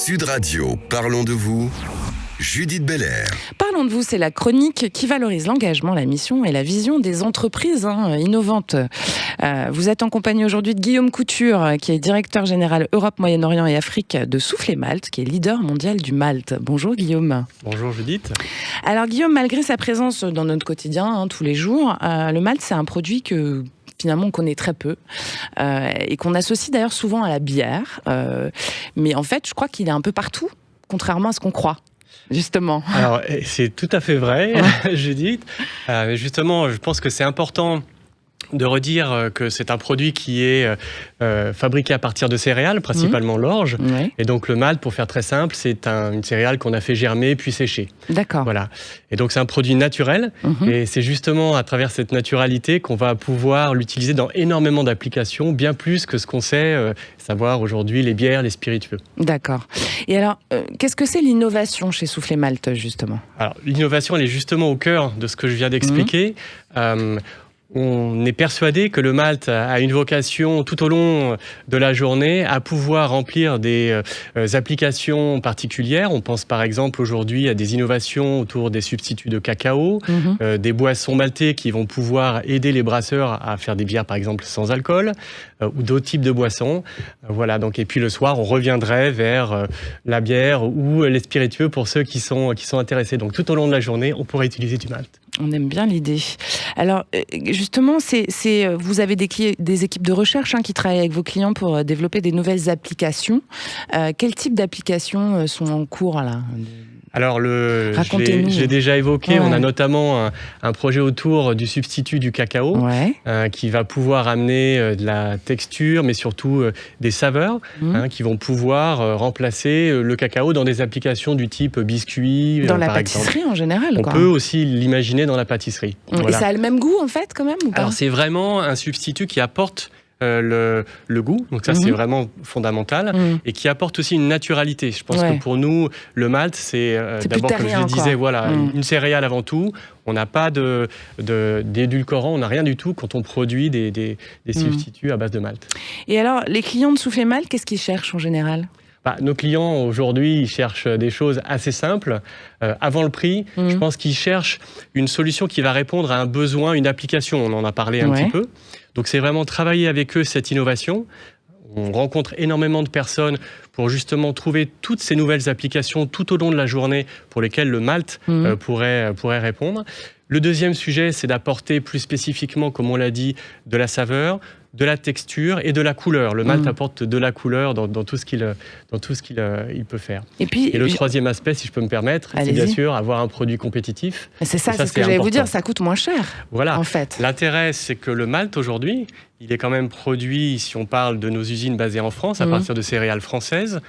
Sud Radio, parlons de vous, Judith Belair. Parlons de vous, c'est la chronique qui valorise l'engagement, la mission et la vision des entreprises innovantes. Vous êtes en compagnie aujourd'hui de Guillaume Couture, qui est directeur général Europe, Moyen-Orient et Afrique de Soufflet Malte, qui est leader mondial du Malte. Bonjour Guillaume. Bonjour Judith. Alors Guillaume, malgré sa présence dans notre quotidien tous les jours, le Malte c'est un produit que finalement on connaît très peu et qu'on associe d'ailleurs souvent à la bière. Mais en fait, je crois qu'il est un peu partout, contrairement à ce qu'on croit. Justement. Alors, c'est tout à fait vrai, Judith. Mais justement, je pense que c'est important de redire que c'est un produit qui est fabriqué à partir de céréales, principalement l'orge. Oui. Et donc le malt, pour faire très simple, c'est une céréale qu'on a fait germer puis sécher. D'accord. Voilà. Et donc c'est un produit naturel. Et c'est justement à travers cette naturalité qu'on va pouvoir l'utiliser dans énormément d'applications, bien plus que ce qu'on sait savoir aujourd'hui les bières, les spiritueux. D'accord. Et alors, qu'est-ce que c'est l'innovation chez Soufflet Malte, justement ? Alors l'innovation, elle est justement au cœur de ce que je viens d'expliquer. On est persuadé que le malt a une vocation tout au long de la journée à pouvoir remplir des applications particulières. On pense par exemple aujourd'hui à des innovations autour des substituts de cacao, des boissons maltées qui vont pouvoir aider les brasseurs à faire des bières par exemple sans alcool ou d'autres types de boissons. Voilà, donc, et puis le soir, on reviendrait vers la bière ou les spiritueux pour ceux qui sont intéressés. Donc tout au long de la journée, on pourrait utiliser du malt. On aime bien l'idée. Alors, justement, vous avez des équipes de recherche qui travaillent avec vos clients pour développer des nouvelles applications. Quel type d'applications sont en cours là ? Alors, j'ai déjà évoqué, on a notamment un projet autour du substitut du cacao qui va pouvoir amener de la texture, mais surtout des saveurs qui vont pouvoir remplacer le cacao dans des applications du type biscuit. Dans la pâtisserie en général. On peut aussi l'imaginer dans la pâtisserie. Et ça a le même goût en fait quand même ou pas ? Alors c'est vraiment un substitut qui apporte le goût, donc ça c'est vraiment fondamental, et qui apporte aussi une naturalité. Je pense que pour nous, le malt, c'est d'abord, comme je le disais, une céréale avant tout. On n'a pas d'édulcorant, on n'a rien du tout quand on produit des substituts à base de malt. Et alors, les clients de Soufflet Malte, qu'est-ce qu'ils cherchent en général ? Nos clients, aujourd'hui, ils cherchent des choses assez simples. Avant le prix, je pense qu'ils cherchent une solution qui va répondre à un besoin, une application. On en a parlé un petit peu. Donc, c'est vraiment travailler avec eux cette innovation. On rencontre énormément de personnes pour justement trouver toutes ces nouvelles applications tout au long de la journée pour lesquelles le malt pourrait répondre. Le deuxième sujet, c'est d'apporter plus spécifiquement, comme on l'a dit, de la saveur, de la texture et de la couleur. Le malt apporte de la couleur dans tout ce qu'il peut faire. Et le troisième aspect, si je peux me permettre, c'est bien sûr avoir un produit compétitif. C'est ça, c'est ce que j'allais vous dire, ça coûte moins cher. Voilà. En fait. L'intérêt, c'est que le malt aujourd'hui, il est quand même produit, si on parle de nos usines basées en France, à partir de céréales françaises,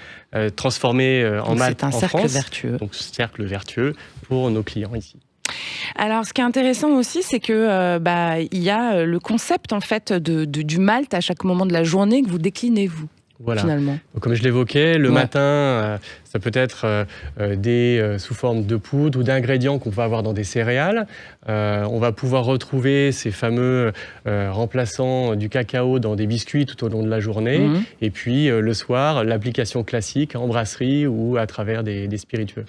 transformées en malt en France. C'est un cercle vertueux. Donc, cercle vertueux pour nos clients ici. Alors, ce qui est intéressant aussi, c'est que il y a le concept en fait du malt à chaque moment de la journée que vous déclinez vous. Voilà. Finalement. Donc, comme je l'évoquais, le matin, ça peut être sous forme de poudre ou d'ingrédients qu'on va avoir dans des céréales. On va pouvoir retrouver ces fameux remplaçants du cacao dans des biscuits tout au long de la journée. Et puis le soir, l'application classique en brasserie ou à travers des spiritueux.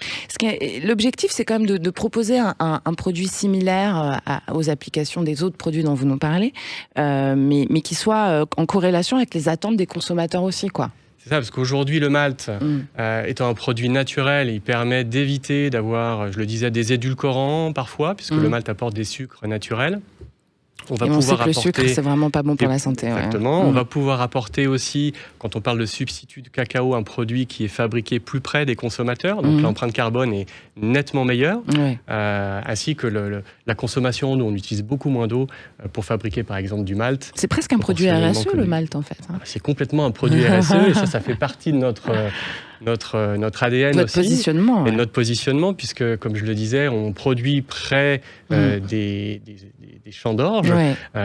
L'objectif, c'est quand même de proposer un produit similaire aux applications des autres produits dont vous nous parlez, mais qui soit en corrélation avec les attentes des consommateurs aussi, quoi. C'est ça, parce qu'aujourd'hui, le malt, étant un produit naturel, il permet d'éviter d'avoir, je le disais, des édulcorants parfois, puisque le malt apporte des sucres naturels. On sait que le sucre, c'est vraiment pas bon pour la santé. Exactement. On va pouvoir apporter aussi, quand on parle de substitut de cacao, un produit qui est fabriqué plus près des consommateurs. Donc l'empreinte carbone est nettement meilleure. Ainsi que la consommation, nous on utilise beaucoup moins d'eau pour fabriquer par exemple du malt. C'est presque un produit RSE le malt en fait. C'est complètement un produit RSE et ça fait partie de notre ADN aussi. Positionnement. Et de notre positionnement, puisque comme je le disais, on produit près des champs d'orge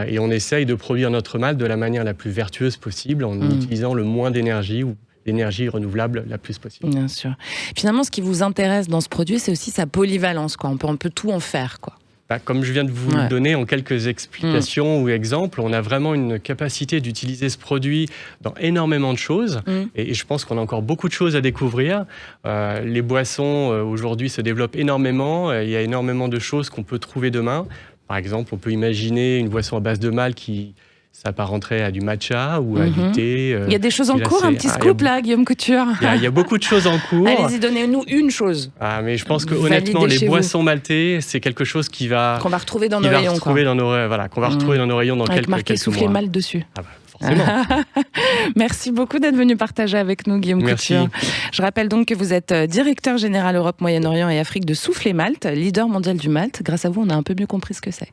et on essaye de produire notre malt de la manière la plus vertueuse possible en utilisant le moins d'énergie ou l'énergie renouvelable la plus possible. Bien sûr. Finalement, ce qui vous intéresse dans ce produit, c'est aussi sa polyvalence, quoi. On peut tout en faire, quoi. Comme je viens de vous le donner en quelques explications ou exemples, on a vraiment une capacité d'utiliser ce produit dans énormément de choses. Et je pense qu'on a encore beaucoup de choses à découvrir. Les boissons, aujourd'hui, se développent énormément. Il y a énormément de choses qu'on peut trouver demain. Par exemple, on peut imaginer une boisson à base de malt qui s'apparenterait à du matcha ou à du thé. Il y a des choses en cours, un petit scoop là, Guillaume Couture. Il y a beaucoup de choses en cours. Allez-y, donnez-nous une chose. Mais je pense que honnêtement, les boissons maltées, c'est quelque chose qu'on va retrouver dans nos rayons. Qu'on va retrouver dans nos rayons dans quelques mois. Avec marqué souffler malt dessus. Forcément. Merci beaucoup d'être venu partager avec nous, Guillaume Couture. Je rappelle donc que vous êtes directeur général Europe, Moyen-Orient et Afrique de Souffler Malt, leader mondial du malt. Grâce à vous, on a un peu mieux compris ce que c'est.